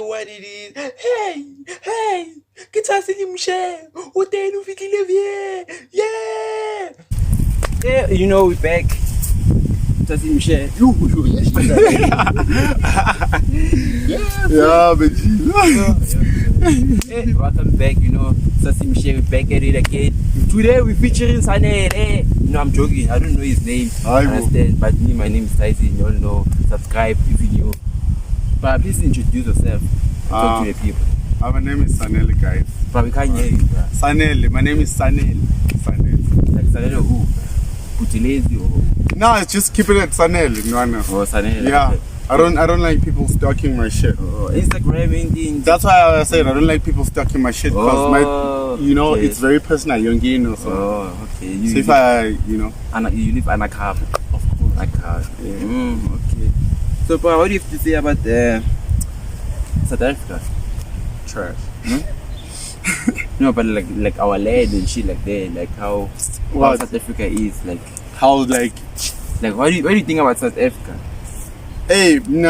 what it is. Hey, get Tyson Mpshe. What the hell we live here? Yeah, you know, we're back. Tyson Mpshe. Yeah, but Hey, welcome back, you know. Tyson Mpshe, we're back at it again. Today we're featuring Sanel. Hey, no, I'm joking. I don't know his name. I understand, but me, my name is Tyson. You all know. Subscribe if you're new. But please introduce yourself. Talk to the people. My name is Sanel, guys. But we can't hear you, bro. Sanel, my name is Sanel. Like Sanel who? Kutilezi or? No, just keep it at Sanel. No. Oh, Sanel. Yeah. Okay. I don't like people stalking my shit. Oh, Instagram things. That's why I said I don't like people stalking my shit because okay. It's very personal. You're so. Oh, okay. So if I, you live Anakab. Of course. Anakab. Yeah. Okay. So, what do you have to say about South Africa? Trash. No, but like our land and shit like that, like how South Africa is, like how what do you think about South Africa? Hey, we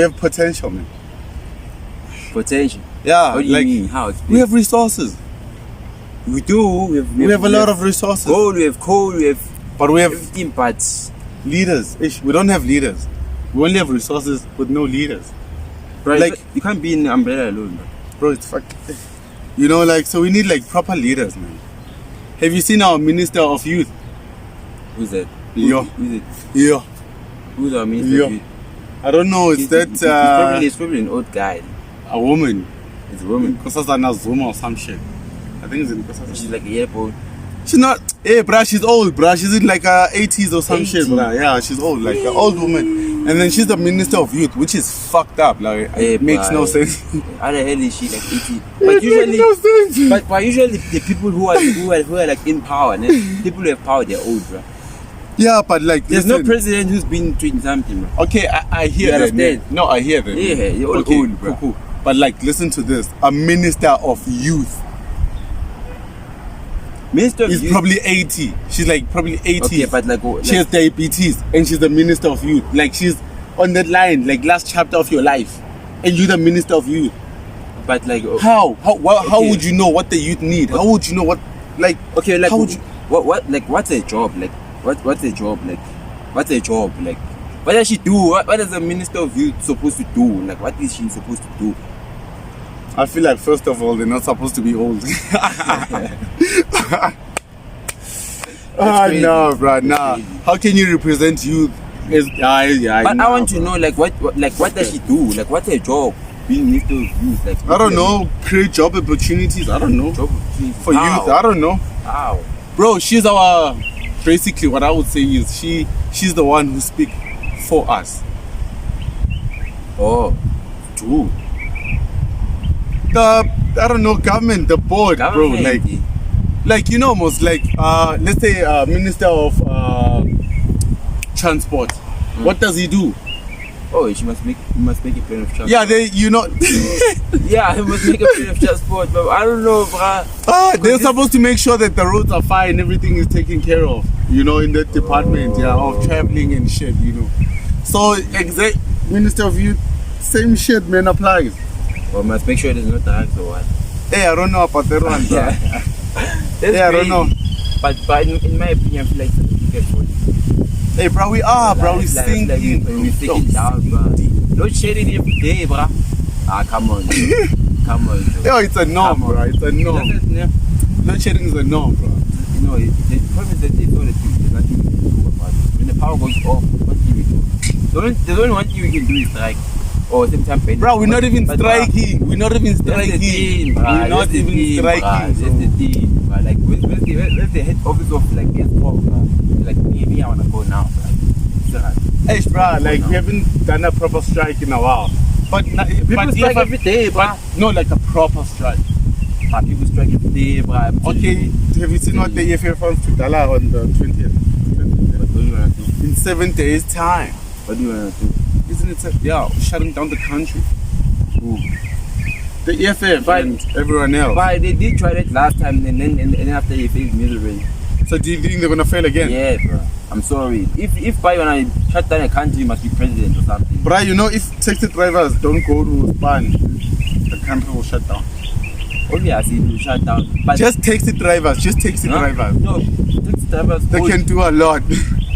have potential, man. Potential? Yeah. What do you mean? How? We have resources. We do. We have a lot of resources. Gold, we have coal, we have. But we have everything, but leaders. We don't have leaders. We only have resources with no leaders. Bro, like you can't be in the umbrella alone, bro. It's fucking. So we need proper leaders, man. Have you seen our Minister of Youth? Who's that? Yo. Who's it? Yo. Who's our Minister of Youth? I don't know. It's He's probably an old guy. A woman. It's a woman. Nkosazana Zuma or some shit. I think it's in Nkosazana. She's like a year old. She's not. Hey, bruh, she's old, bruh. She's in like her 80s or some shit, bruh. Yeah, she's old, like an old woman. And then she's the Minister of Youth, which is fucked up. Like, it makes no sense. How the hell is she like 80? But usually, no sense. But usually the people who are like in power, people who have power, they're old, bruh. Yeah, but there's no president who's been doing something, bro. Okay, I hear that. No, I hear that. Yeah, you're all old, bro. Cool. But listen to this. A Minister of Youth. Minister of Youth? Probably 80. She's probably 80. Okay, but she has diabetes and she's the Minister of Youth. She's on that line, last chapter of your life. And you're the Minister of Youth. But how would you know what the youth need? How would you know what how would you what's a job? What's a job? What's a job? What does she do? What is a Minister of Youth supposed to do? What is she supposed to do? I feel first of all, they're not supposed to be old. No, bro, nah. How can you represent youth? I want to know, what does she do? What's her job? Being Minister of Youth? I don't know. Create job opportunities. I don't know. Job opportunities for youth. I don't know. How? Bro, she's our. Basically, what I would say is she's the one who speaks for us. Oh, true. I don't know, government, the board, bro. Let's say Minister of Transport. What does he do? Oh, he must make a plan of transport. Yeah, yeah, he must make a plan of transport, but I don't know, bruh. They're supposed to make sure that the roads are fine, everything is taken care of, in that department, of traveling and shit, So, Minister of Youth, same shit, man, applies. Well, must make sure there's no tax or what? Hey, I don't know about that one, bro. I don't know. But in my opinion, I feel like certificate for this. Hey, bro, we are, bro. We're stinking. We're stinking down, bro. No shading every day, bro. Come on. Come on. Yo, it's a norm, bro. It's a norm. No shading is a norm, bro. The problem is that they know that there's nothing we can do about it. When the power goes off, what can we do? There's only one thing we can do is strike. Or same time, bro, we're not even striking. We're not even striking. We're not even striking. That's the thing. Where's the head office of S4? Me, I wanna go now. Hey, bro, we haven't done a proper strike in a while. But people strike every day, bro. No, a proper strike. People strike every day, bro. Okay, have you seen what the EFF wants to do on the 20th? What do you wanna do? In 7 days' time. What do you wanna do? Isn't it shutting down the country? Ooh. The EFF and everyone else. But they did try that last time and then after they failed miserably. So do you think they're gonna fail again? Yeah, bro. I'm sorry. If I wanna shut down a country, you must be president or something. Bruh, you know, if taxi drivers don't go to Spain, the country will shut down. Obviously, it will shut down. But Just taxi drivers. drivers. No, taxi drivers. They can do a lot.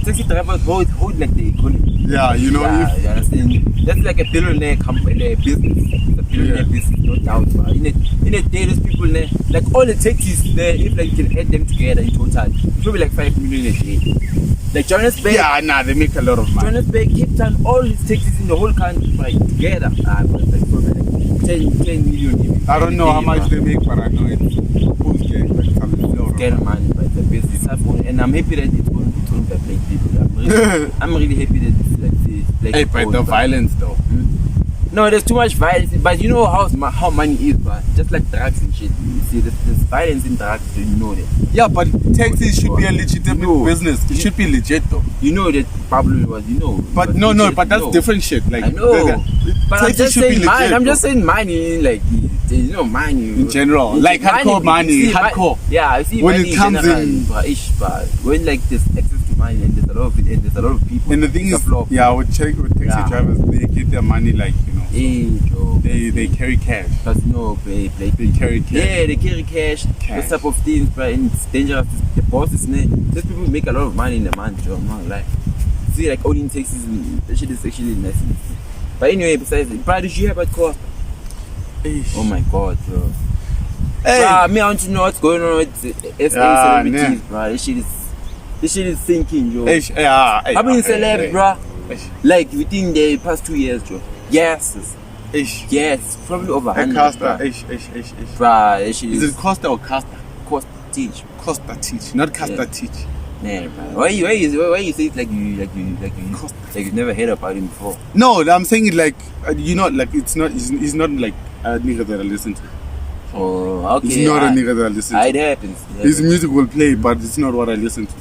Taxi drivers hold like the economy. Yeah, you know. Yeah, If, you understand? That's like a billionaire company, business. It's a billionaire business, no doubt. But in a day, those people, like all the taxis there, if like you can add them together in total, it's probably like 5 million a day. Like Johannesburg. yeah, nah, they make a lot of money. Johannesburg, Cape Town, all these taxis in the whole country, like together, but like probably like 10 million. Even. I don't know how much they make, but I know it's who's getting like some lot Get money, but it's a business. And I'm happy that it's going to black people. I'm really happy that it's like black Hey, people. but the violence though. No, there's too much violence, but you know how money is, but just like drugs and shit. You see, there's violence in drugs, so you know that. Yeah, but taxis should be a legitimate business. It should be legit though. You know that Pablo was, you know. But was no, legit, but that's different shit. Like I know. But I'm taxis just should be saying legit, mine. I'm bro. just saying money, like you know, money In general, like hardcore money, hardcore. Yeah, I see When money it comes general, in- but when like there's access to money and there's a lot of it and there's a lot of people. And the thing is, yeah, with taxi drivers, they get their money like, you know, they carry cash. Because you know, they carry cash. Yeah, they carry cash. Those type of things, but it's dangerous. The bosses, those people make a lot of money in the month, Joe. I'm not like, see, like owning taxis, that shit is actually nice. But anyway, besides, bro, did you hear about Costa? Oh my God, bro. Hey, Me, I want to know what's going on with SA celebrities, bro. This shit is sinking, Joe. How many celebs, bro? Like within the past 2 years, Joe. Yes, probably over 100. Costa, Bro, this shit is it Costa or Costa? Costa teach. Costa teach, not Costa teach. Nah, bro. Why you say it like you've never heard about him before? No, I'm saying it like you know, like it's not like a nigga that I listen to. Oh, okay. It's not a nigga that I listen to. It happens. His music will play, but it's not what I listen to.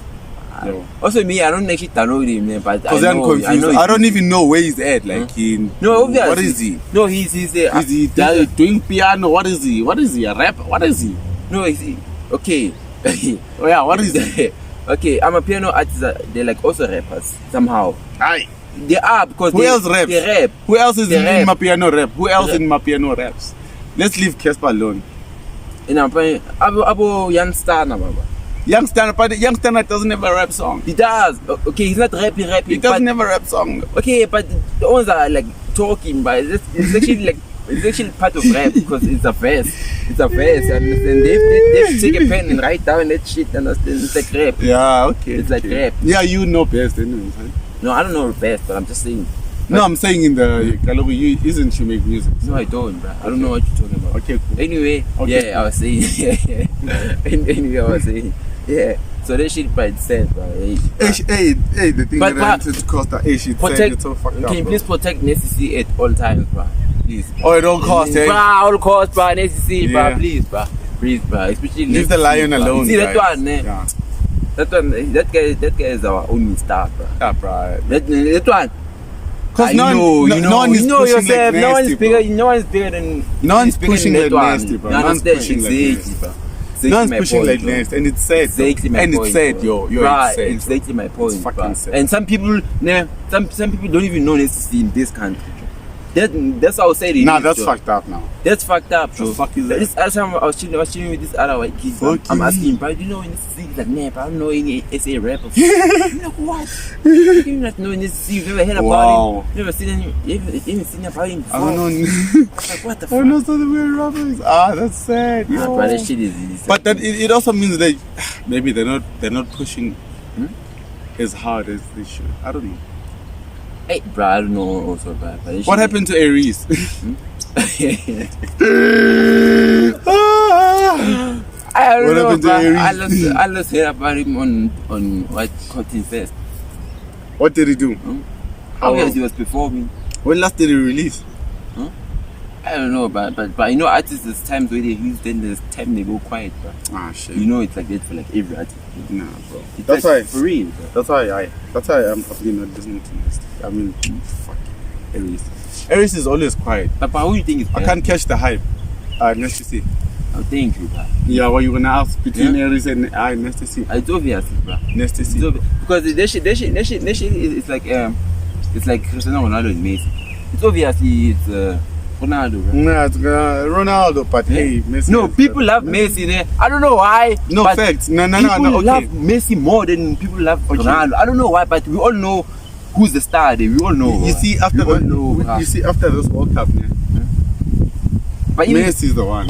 Also, me, I don't actually download him, man, but because I'm confused. I don't even know where he's at. Like, no, obviously. What is he? No, he's doing piano? What is he? What is he? A rapper? What is he? No, okay. Oh yeah, what is he? Okay, I'm a piano artist. They're like also rappers somehow. Aye. They are because who else raps? They rap. Who else is in my piano rap? Who else in my piano raps? Let's leave Casper alone. And I'm playing Abo Youngster, Baba. Youngster, but Youngster doesn't have a rap song. He does. Okay, he's not rapping. He doesn't have a rap song. Okay, but the ones are like talking, but it's actually like it's actually part of rap because it's a verse. It's a verse, and they have to take a pen and write down that shit. Understand? It's like rap. Yeah, okay. It's like rap. Yeah, you know best, anyways. Right? No, I don't know best, but I'm just saying. No, I'm saying in the you isn't you make music? No, I don't, bro. I don't know what you're talking about. Okay, cool. Anyway, okay, I was saying. Anyway, I was saying. Yeah. So that shit by itself, bro. Hey, the thing that I wanted to cost that shit it's so fucked up. Can you please protect necessity at all times, bro? Please. Oh, at all costs, bro, all costs, bro. Necessity, bro. Please, bro. Please, bro. Especially leave the lion alone. See that one, yeah. That guy is our only star, bro. Yeah, bro. That one. Because no one is pushing like nasty, no one is bigger. No one is bigger than. No one is pushing like nasty, bro. No one is pushing like nasty, bro. No one's pushing like nasty, and it's sad. Exactly my point. It's sad, yo. Right, exactly my point. It's fucking sad. And some people, some people don't even know necessity in this country. That's how I said it. Nah, that's fucked up now. That's fucked up, bro. Fuck is that? This other time I was chilling with this other white kid. I'm asking him, bro, do you know necessity? He's like, nah, but I don't know any SA rapper. I'm like, what? You do not know necessity? You've never heard about him? You've never seen him? You've even seen about him before? I don't know. Like, what the fuck? I don't know so the weird rappers. That's sad. Nah, bro, that shit is. But that it also means that maybe they're not pushing as hard as they should. I don't know. Hey, bro, I don't know also, bro. What happened to Aries? I don't know, bro. I just heard about him on what Cotton Fest. What did he do? Obviously, he was performing. When last did he release? I don't know, but you know, artists, there's times where they release, then there's time they go quiet, bro. Ah, shit. You know, it's like that for like every artist. Nah, bro. It's that's like, why. For real, bro. That's why I'm probably not listening to this. I mean, fuck Aries. Aries is always quiet. But who do you think is better? I can't catch the hype. Next to see. Oh, thank you, bro. Yeah, what you gonna ask between Aries and next to see? It's obvious, bro. Next to see. Because the shit is like It's like Cristiano Ronaldo and Messi. It's obviously Ronaldo. Right? Nah, it's Ronaldo, but hey, Messi. No, people love Messi. I don't know why. No facts. No. People Okay. love Messi more than people love Ronaldo. I don't know why, but we all know who's the star. We all know. You see, after this World Cup, yeah. But Messi is the one.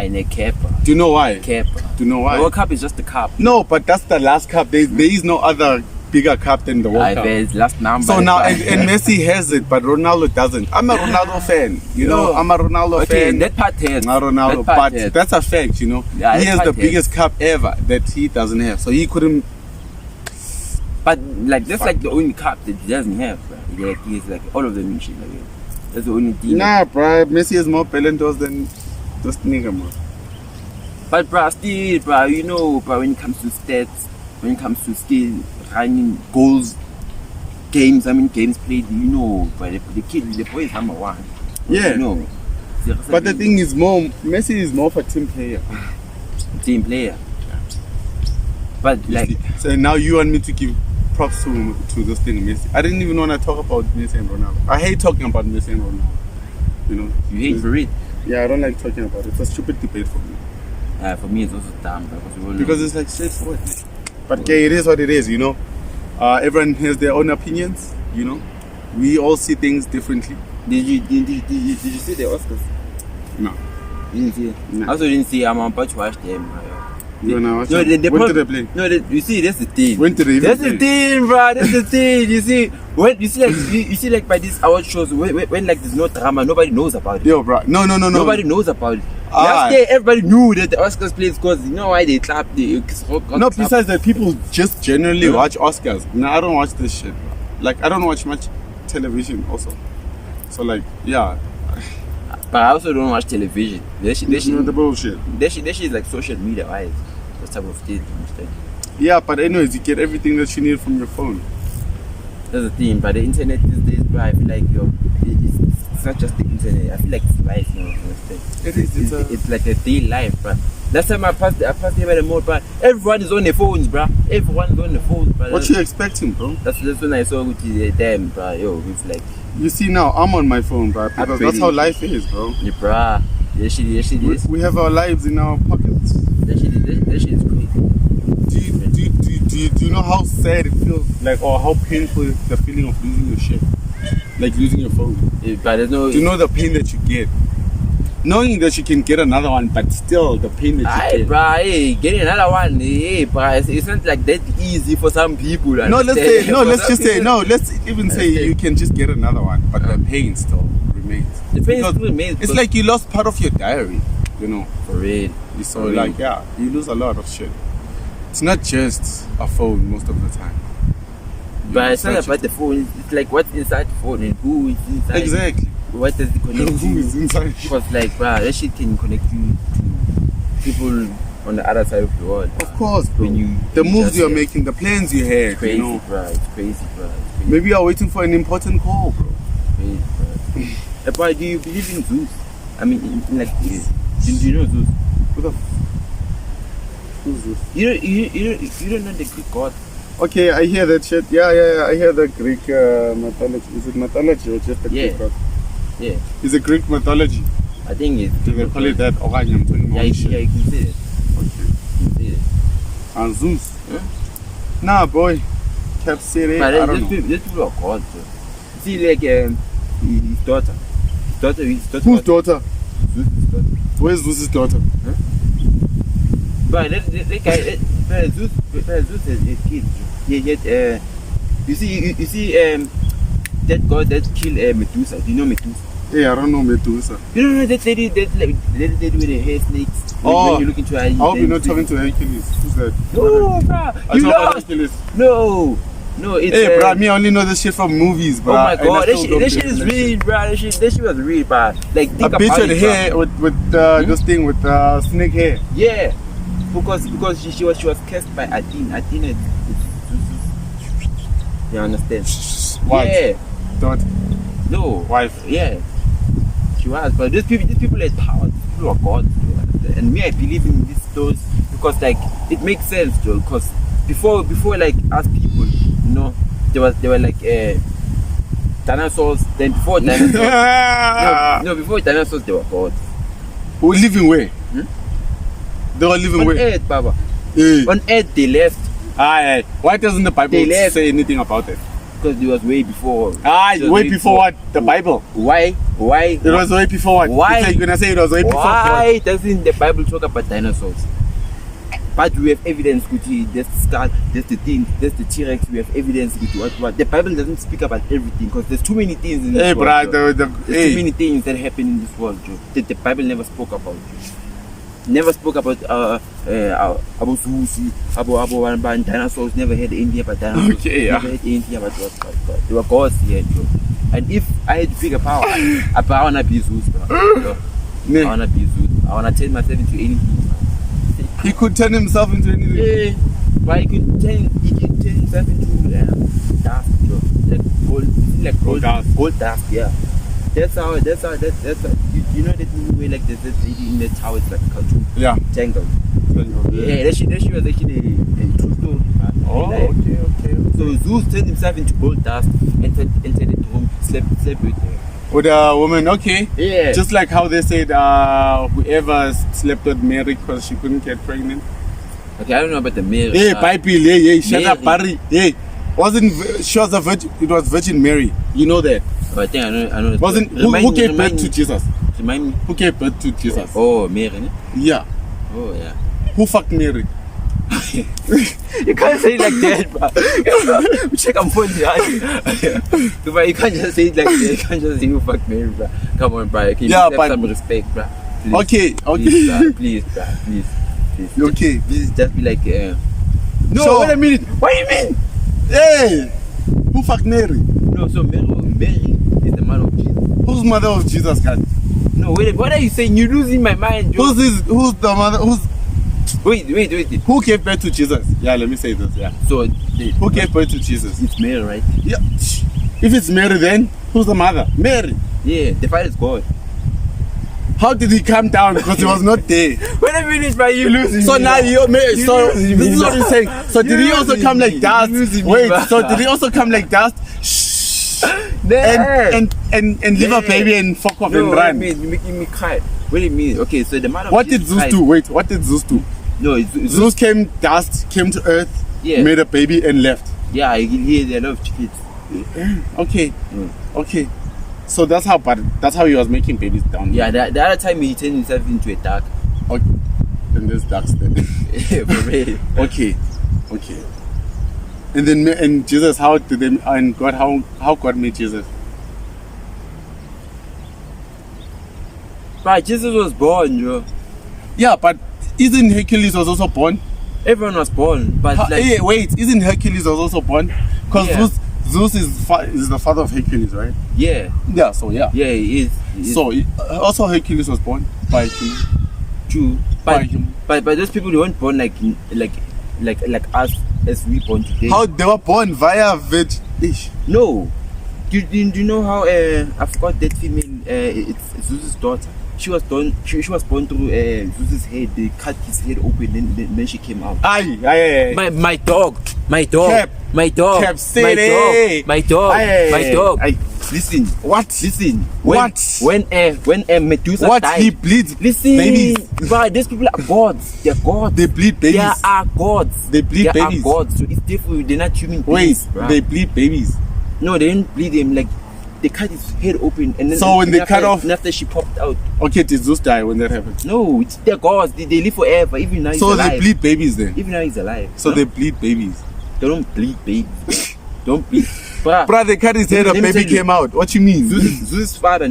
In a cap. Do you know why? Cap. Do you know why? The World Cup is just a cup. No, but that's the last cup. There is no other bigger cup than the World Cup. There's last number. So now, and Messi has it, but Ronaldo doesn't. I'm a Ronaldo fan. You know, I'm a Ronaldo fan. That part has. Not Ronaldo, but that's a fact. You know, Yeah, he has the part biggest cup ever that he doesn't have. So he couldn't. But like that's like the only cup that he doesn't have. Bro. Like he's like all of them and shit. Like that's the only thing. Nah, bro. Messi has more Ballon d'Ors than this nigga, man. But bro, still, bro, you know, bro, when it comes to stats, when it comes to skill, running, goals, games, games played, you know, but the boy is number one. Yeah. You know. But the thing is, Messi is more of a team player. Team player. But like. So now you want me to give props to this thing, Messi. I didn't even want to talk about Messi and Ronaldo. I hate talking about Messi and Ronaldo. You know. You hate for it? Yeah, I don't like talking about it. It's a stupid debate for me. For me, it's also dumb. Because it's like straightforward. But okay, it is what it is, you know. Everyone has their own opinions, you know. We all see things differently. Did you see the Oscars? No. You didn't see it? No. I also didn't see. I'm about to watch them. You wanna watch when did they play? No, you see, that's the thing. When did they even That's play? the thing, bro. That's the thing. You see, when you see like by these award shows, when like there's no drama, nobody knows about it. Yo, bro. No. Nobody knows about it. Last year, everybody knew that the Oscars plays because you know why they clap. No, besides that, people just generally watch Oscars. No, I don't watch this shit. Like, I don't watch much television also. So, like, yeah. But I also don't watch television. The bullshit. That shit is like social media, right? That type of thing. Yeah, but anyways, you get everything that you need from your phone. That's the thing. But the internet these days, bro, I feel like it's not just the internet. I feel like it's life, you know. It's like a daily life, bro. Last time I passed here by the mall, bro. Everyone is on their phones, bro. Everyone's on their phones, bro. What you expecting, bro? That's when I saw with damn, bro. Yo, it's like. You see now, I'm on my phone, bro. Because that's how life is, bro. Yeah, bro. That shit is. We have our lives in our pockets. That shit is crazy. Do you know how sad it feels, like, or how painful is the feeling of losing your shit, like losing your phone? But there's no. Do you know the pain that you get, knowing that you can get another one, but still the pain that you get? Bro, getting another one, bro, it's not like that easy for some people. Let's even say you can just get another one, but the pain still remains. The pain still remains. It's like you lost part of your diary, you know. For real. So like, yeah, you lose a lot of shit. It's not just a phone most of the time. But it's not about the phone. It's like what's inside the phone and who is inside. Exactly. What does it connect Who is inside? Because like, bro, that shit can connect you to people on the other side of the world. Of course, bro. When the moves you're making, the plans you had, crazy, you know. bro. It's crazy, bro. Maybe you're waiting for an important call, bro. Crazy, bro. But do you believe in Zeus? I mean, in like, do you know Zeus? What the? Who's Zeus? You don't know the Greek god? Okay, I hear that shit. Yeah. I hear the Greek mythology. Is it mythology or just the Greek god? Yeah. Is it Greek mythology? I think it's. Do they call it that? Okay, I'm talking about shit. Yeah, you can say it. Okay. You can say it. And Zeus? Huh? Nah, boy. Kept saying, I don't know. These people are gods. See, like his daughter. Whose daughter? Zeus' daughter. Where's Zeus' daughter? Huh? But that guy, Zeus has kids. Yeah, you see, that god that killed Medusa. Do you know Medusa? Yeah, I don't know Medusa. You don't know that lady with the hair snakes? Oh, when you look into her, I hope you're not talking to Hercules. Who's that? No, bro. You lost. No, it's. Hey, bro, me only know this shit from movies, bro. Oh my god, that shit is real, bro. That shit was real, bro. Like, think a about bitch it, with hair, with this thing with snake hair. Yeah, because she was cast by Athena. You understand? What? Yeah. Don't. No. Wife. Yeah. She was, but these people had power. These people are gods, bro. And me, I believe in these stories because, like, it makes sense, Joe. Because before, like, us people, you know, they were like dinosaurs. Then before dinosaurs, before dinosaurs, they were gods. Who living where? They were living On where? Earth, Baba. Eh. On Earth, they left Aye. Why doesn't the Bible They left. say anything about it? because it was way before. It was way before what? The Bible. Why? It was way before what? Why? You're gonna say it was way before Why doesn't the Bible talk about dinosaurs? But we have evidence, Gucci, there's the skull, there's the thing, there's the T-Rex, we have evidence, Gucci, what. The Bible doesn't speak about everything because there's too many things in this world. There's too many things that happen in this world, Joe, that the Bible never spoke about. Never spoke about Abu Susi, Abu dinosaurs, never had anything about dinosaurs. Okay, yeah. Never had anything about God. They were gods here, Joe. And if I had to pick a power, I wanna be Zeus, bro. I wanna be Zeus. I wanna turn myself into anything. He could turn himself into anything. Yeah, but he could turn himself into dust, bro. Like gold dust. Gold dust, yeah. That's how. You know that movie like there's this lady in the tower, it's like a cartoon. Yeah. Tangled. Yeah, that she was actually a true story. Oh, okay. So Zeus turned himself into gold dust, entered the room, slept with her. With a woman, okay. Yeah. Just like how they said whoever slept with Mary because she couldn't get pregnant. Okay, I don't know about the Mary. Hey, Bible, hey, shut up, Mary. Barry. Hey, she was a virgin. It was Virgin Mary. You know that. Oh, I think I know. Who gave birth to Jesus? Remind me. Who gave birth to Jesus? Oh, Mary. Ne? Yeah. Oh, yeah. Who fucked Mary? You can't say it like that, bro. Check on phone, but you can't just say it like that. You can't just say you fuck Mary, bro. Come on, bro. Can you have some respect, bro? Please, okay. Please, bro. Please. Okay. Please just be like, no, so, wait a minute. What do you mean? Hey, who fucked Mary? No, so Mary is the mother of Jesus. Who's mother of Jesus, God? No, wait. What are you saying? You're losing my mind, Joe. Who's the mother? Wait. Who gave birth to Jesus? Yeah, let me say this. Yeah. So, who gave birth to Jesus? It's Mary, right? Yeah. If it's Mary, then who's the mother? Mary. Yeah, the father is God. How did he come down? Because he was not there. Wait a minute, man, you losing so me. Now you're this is what I'm saying. So did he also come like dust? Wait, so did he also come like dust? And leave a baby and fuck off and run? You're making me cry. What do you mean? Okay, so the mother. What did Zeus do? Wait, what did Zeus do? No, Zeus came to earth, made a baby and left. Yeah, he had a lot of kids. Okay. Okay. So that's how he was making babies down there. Yeah, the other time he turned himself into a duck. Okay. And there's ducks there. For real. Okay. And then Jesus, how God made Jesus? But Jesus was born, yo. Yeah, but isn't Hercules was also born? Everyone was born, but wait, isn't Hercules was also born? Because Zeus is the father of Hercules, right? Yeah. Yeah. So yeah. Yeah, he is. So also Hercules was born by him. True. But those people, they weren't born like us as we born today. How they were born via No. Do you know how I forgot that female? It's Zeus's daughter. She was born through Zeus's head. They cut his head open, then she came out. Aye. My dog. My dog. Aye. Listen. What? Listen. When Medusa what? died. He bleeds Listen. babies. But these people are gods. They're gods. They bleed babies. They are gods. They bleed babies. They are gods. So it's different. They're not human beings. Wait, they bleed babies. No, they didn't bleed him. Like they cut his head open, and then so when they cut off, and after she popped out. Okay, did Zeus die when that happened? No, it's their gods. They live forever. Even now he's alive. So they bleed babies then. Even now he's alive. So they bleed babies. They don't bleed babies. Don't bleed. Bruh, they cut his head. A baby came out. What you mean? Zeus's father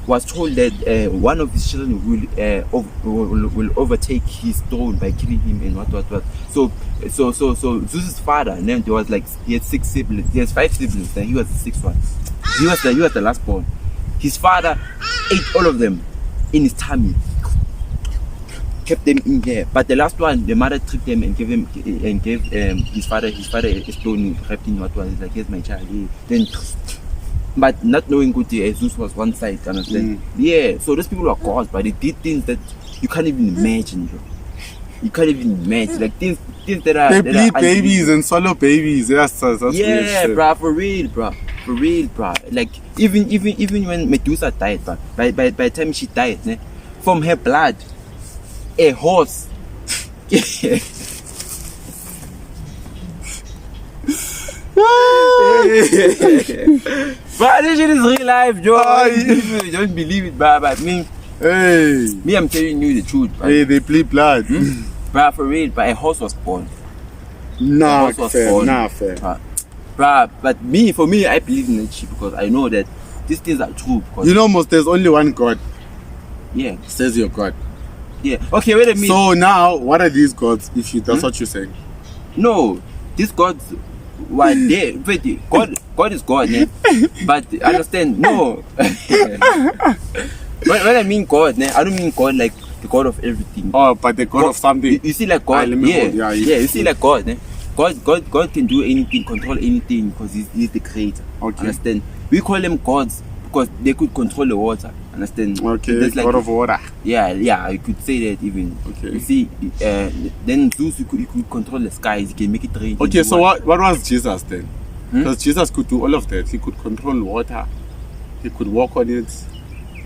was told that one of his children will overtake his throne by killing him and what. So Zeus's father, and then there was he had 6 siblings. He has 5 siblings, and he was the 6th one. He was the last born. His father ate all of them in his tummy, kept them in here. But the last one, the mother tricked them and gave his father a stone wrapped in what was like, here's my child. Then, but not knowing good, Zeus was one side. Understand? Yeah. So those people are gods, but they did things that you can't even imagine, bro. You can't even imagine, like things that are. They bleed babies and swallow babies. That's yeah, bro, for real, bro. for real, bro. Like even when Medusa died, bro, by the time she died, ne, from her blood, a horse. But this shit is real life, Joe. You don't believe it, but me, I'm telling you the truth. But, Hey, they bleed blood. But for real, but a horse was born. Nah, was fair. born. Nah, fair. But for me, I believe in that shit because I know that these things are true. Because, You know, most there's only one God. yeah, Says your God. yeah. Okay, wait a minute. So now, what are these gods? If you that's what you're saying. No, these gods were there. Wait, God is God, yeah? But understand, no. when I mean God, I don't mean God like the God of everything. Oh, but the God of something. You see, like God, let me yeah, hold- yeah, you see, like God, God can do anything, control anything because he's the creator. Okay. Understand? We call them gods because they could control the water. Understand? Okay, There's God of water. Yeah, you could say that even. Okay. You see, then Zeus, he could control the skies. He can make it rain. Okay, so what was Jesus then? Hmm? Because Jesus could do all of that. He could control water. He could walk on it.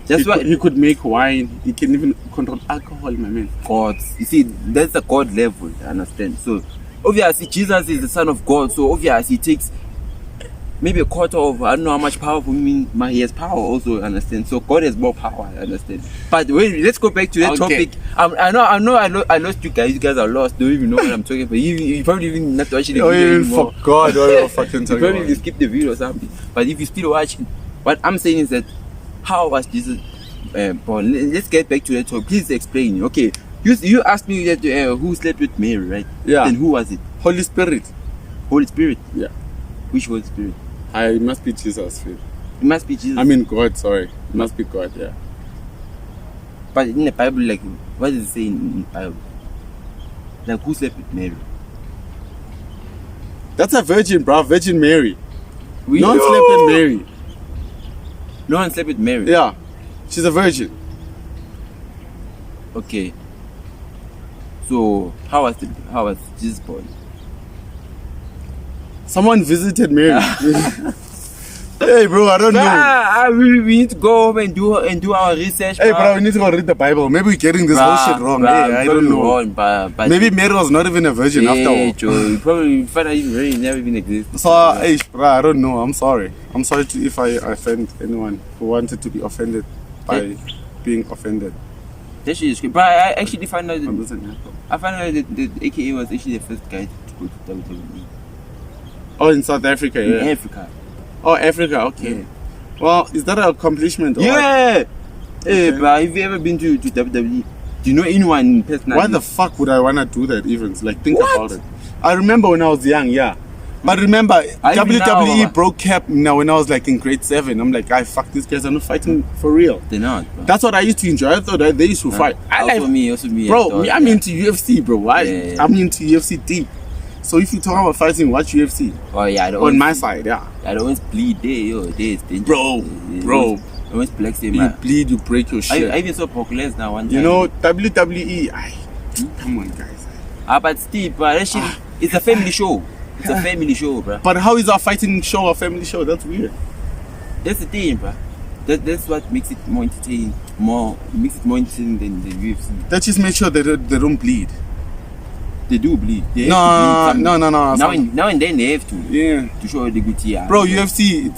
That's why He could make wine. He can even control alcohol, my man. gods. You see, that's the God level. Understand? So obviously, Jesus is the Son of God. So obviously, he takes maybe a quarter of, I don't know how much power for me. He has power also. Understand? So God has more power. Understand? But wait, let's go back to that Okay. topic. I lost you guys. You guys are lost. Don't even know what I'm talking about. You probably even not watching the Oh, video you anymore. forgot what you're fucking You talking probably about. will skip the video or something. But if you still watching, what I'm saying is that how was Jesus born? Let's get back to that topic. Please explain. Okay, you asked me that who slept with Mary, right? Yeah. And who was it? Holy Spirit. Holy Spirit. Yeah. Which Holy Spirit? I must be Jesus. Faith. It must be Jesus. I mean God, sorry. It must be God, yeah. but in the Bible, like, what does it say in the Bible? Like, who slept with Mary? That's a virgin, bro. Virgin Mary. We No one slept with Mary. No one slept with Mary. Yeah. She's a virgin. Okay. So how was Jesus born? Someone visited Mary. Hey, bro, I don't know. We need to go home and do our research. Hey, bro, we need to go read the Bible. Maybe we're getting this whole shit wrong. Hey, I don't know. Wrong, but Maybe Mary was not even a virgin after all. Joe, you probably find out even Mary never even existed. So, hey, bro, I don't know. I'm sorry. I'm sorry if I offend anyone who wanted to be offended by being offended. That shit is great. But I actually found out I'm that, listening. I found out that AKA was actually the first guy to go to WWE. Oh, in South Africa, In yeah. Africa. Oh, Africa, okay. Yeah. Well, is that an accomplishment? Or what? Yeah! Hey, Okay. but have you ever been to WWE? Do you know anyone personally? Why the fuck would I want to do that even? Like, think What? about it. I remember when I was young, yeah. But remember, I even WWE now- broke cap now when I was like in grade 7. I'm like, fuck, these guys are not fighting for real. They're not, bro. That's what I used to enjoy. I thought that they used to fight. I also like, me. bro, I thought, I'm yeah. into UFC, bro. Yeah. I'm into UFC deep. So if you talk about fighting, watch UFC. Oh, yeah, On my side, yeah. I don't bleed there, yo. There is dangerous. Bro. I always flex them, You man. bleed, you break your I shit. even saw Brock Lesnar one time. You know, WWE, come on, guys. But Steve, that shit, it's a family show. It's a family show, bro. But how is our fighting show a family show? That's weird. That's the thing, bro. That's what makes it more entertaining. Makes it more entertaining than the UFC. That just make sure that they don't bleed. They do bleed. They No. have to bleed Now and then they have to. Yeah. To show the good here. Bro, UFC,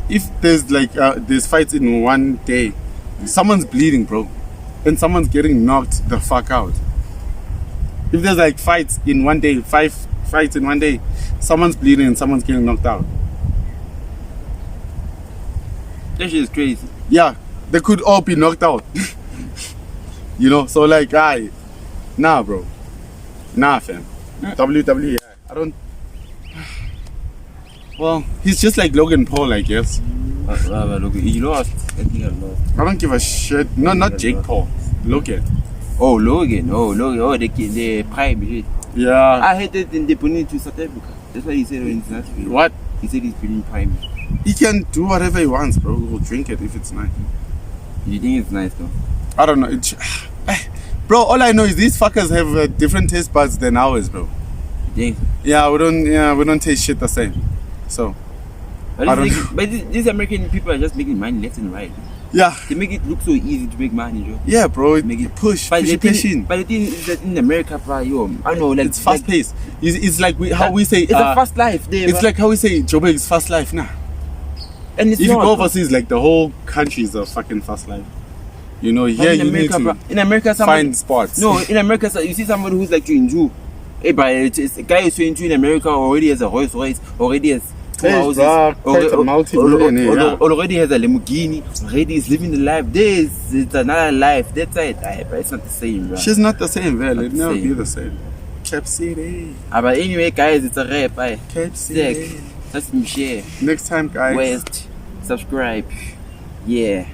if there's like there's fights in one day, someone's bleeding, bro, and someone's getting knocked the fuck out. If there's like fights in one day, 5 fights in one day, someone's bleeding and someone's getting knocked out. That shit is crazy. Yeah, they could all be knocked out. You know, so like, nah, bro, nah, fam. WWE, I don't. Well, he's just like Logan Paul, I guess. Look, he lost. I think I lost. I don't give a shit. No, not Jake Paul. Logan. Oh, Logan. Oh, the prime shit. Yeah. I hate that they put it to South Africa. That's what he said in his last video. What? He said he's feeling prime. He can do whatever he wants, bro. He'll drink it if it's nice. You think it's nice though? I don't know. Bro, all I know is these fuckers have different taste buds than ours, bro. You think? Yeah, we don't taste shit the same. So But these American people are just making money left and right. Yeah. They make it look so easy to make money, Joe. Yeah, bro. Make it push. But the Pushing. thing is that in America, bro, yo, I know, like it's fast paced. It's like how we say. It's a fast life. There, it's like how we say, Joe, it's fast life now. And it's if not, you go overseas, like the whole country is a fucking fast life. You know, here you America, need to in America, find spots. No, in America, you see somebody who's like 22. Hey, but it's a guy who's 22 in America already has a Rolls Royce, already has 2 houses, already has a Lamborghini, already is living the life. It's another life. That's it. But it's not the same, bro. She's not the same, man. It'll never be the same. Cap City. But anyway, guys, it's a rap. Cap City. That's Mpshe. Next time, guys. West. Subscribe. Yeah.